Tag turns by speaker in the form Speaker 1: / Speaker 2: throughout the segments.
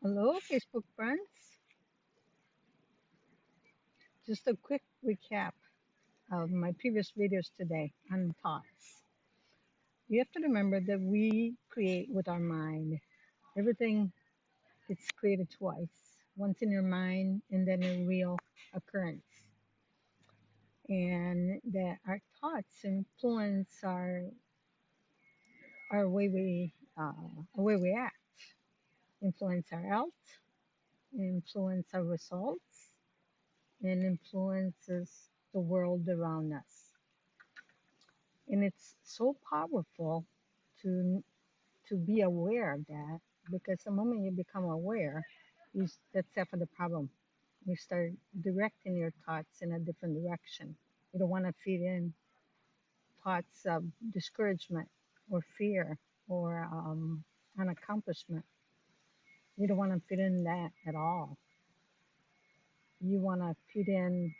Speaker 1: Hello, Facebook friends. Just a quick recap of my previous videos today on thoughts. You have to remember that we create with our mind. Everything gets created twice, once in your mind and then in real occurrence. And that our thoughts influence our way we act, influence our health, influence our results, and influences the world around us. And it's so powerful to be aware of that, because the moment you become aware, that's half of the problem. You start directing your thoughts in a different direction. You don't want to feed in thoughts of discouragement or fear or an accomplishment. You don't want to feed in that at all. You want to feed in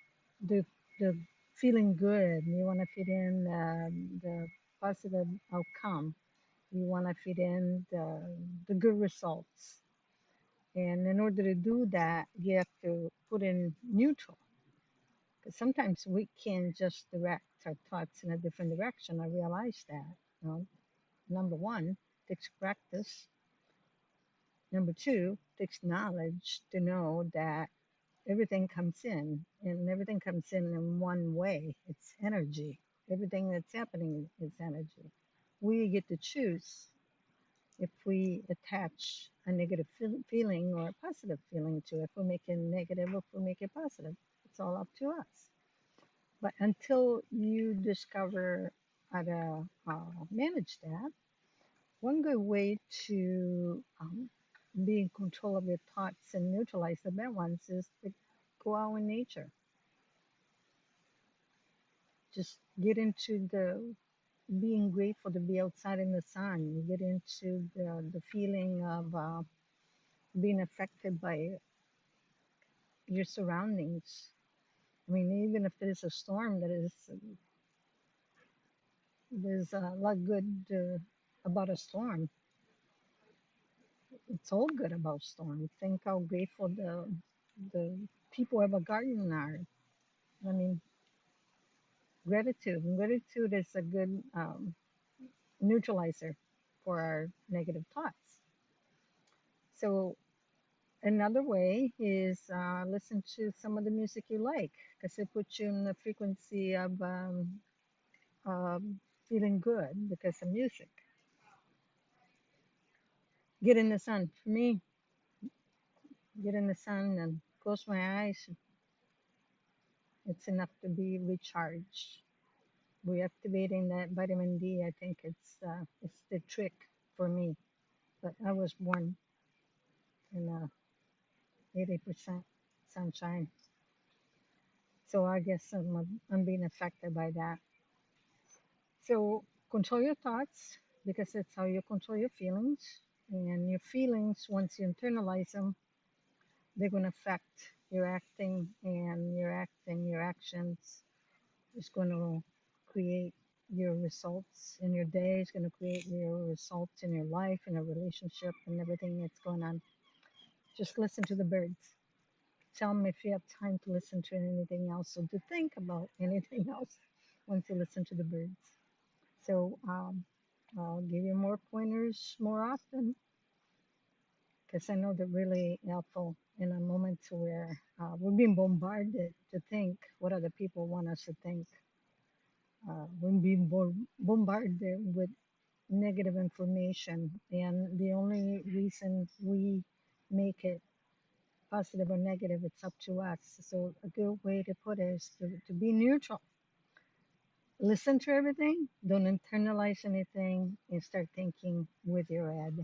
Speaker 1: the the feeling good. You want to feed in the positive outcome. You want to feed in the good results. And in order to do that, you have to put in neutral. Because sometimes we can just direct our thoughts in a different direction. I realize that. You know, number one, takes practice. Number two, takes knowledge to know that everything comes in, and everything comes in one way. It's energy. Everything that's happening is energy. We get to choose if we attach a negative feeling or a positive feeling to it. If we make it negative or if we make it positive, it's all up to us. But until you discover how to manage that, one good way to be in control of your thoughts and neutralize the bad ones is to go out in nature. Just get into the being grateful to be outside in the sun. You get into the feeling of being affected by your surroundings. I mean, even if there's a storm, there's a lot good about a storm. It's all good about storm. Think how grateful the people who have a garden are. I mean, gratitude. Gratitude is a good neutralizer for our negative thoughts. So another way is listen to some of the music you like, because it puts you in the frequency of feeling good because of music. Get in the sun. For me, get in the sun and close my eyes. It's enough to be recharged. Reactivating that vitamin D, I think it's the trick for me. But I was born in 80% sunshine, so I guess I'm being affected by that. So control your thoughts, because it's how you control your feelings. And your feelings, once you internalize them, they're going to affect your acting, and your actions is going to create your results in your day. It's going to create your results in your life, in a relationship, and everything that's going on. Just listen to the birds. Tell them if you have time to listen to anything else or to think about anything else once you listen to the birds. So I'll give you more pointers more often, because I know they're really helpful in a moment where we're being bombarded to think what other people want us to think. We're being bombarded with negative information, and the only reason we make it positive or negative, it's up to us. So a good way to put it is to be neutral. Listen to everything, don't internalize anything, and start thinking with your head.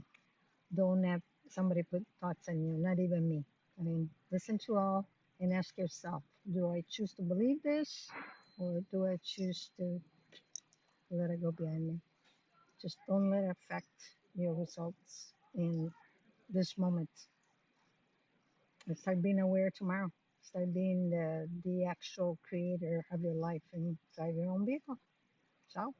Speaker 1: Don't have somebody put thoughts on you, not even me. I mean, listen to all and ask yourself, do I choose to believe this, or do I choose to let it go behind me? Just don't let it affect your results in this moment. And start being aware tomorrow. Start being the actual creator of your life and drive your own vehicle. Ciao.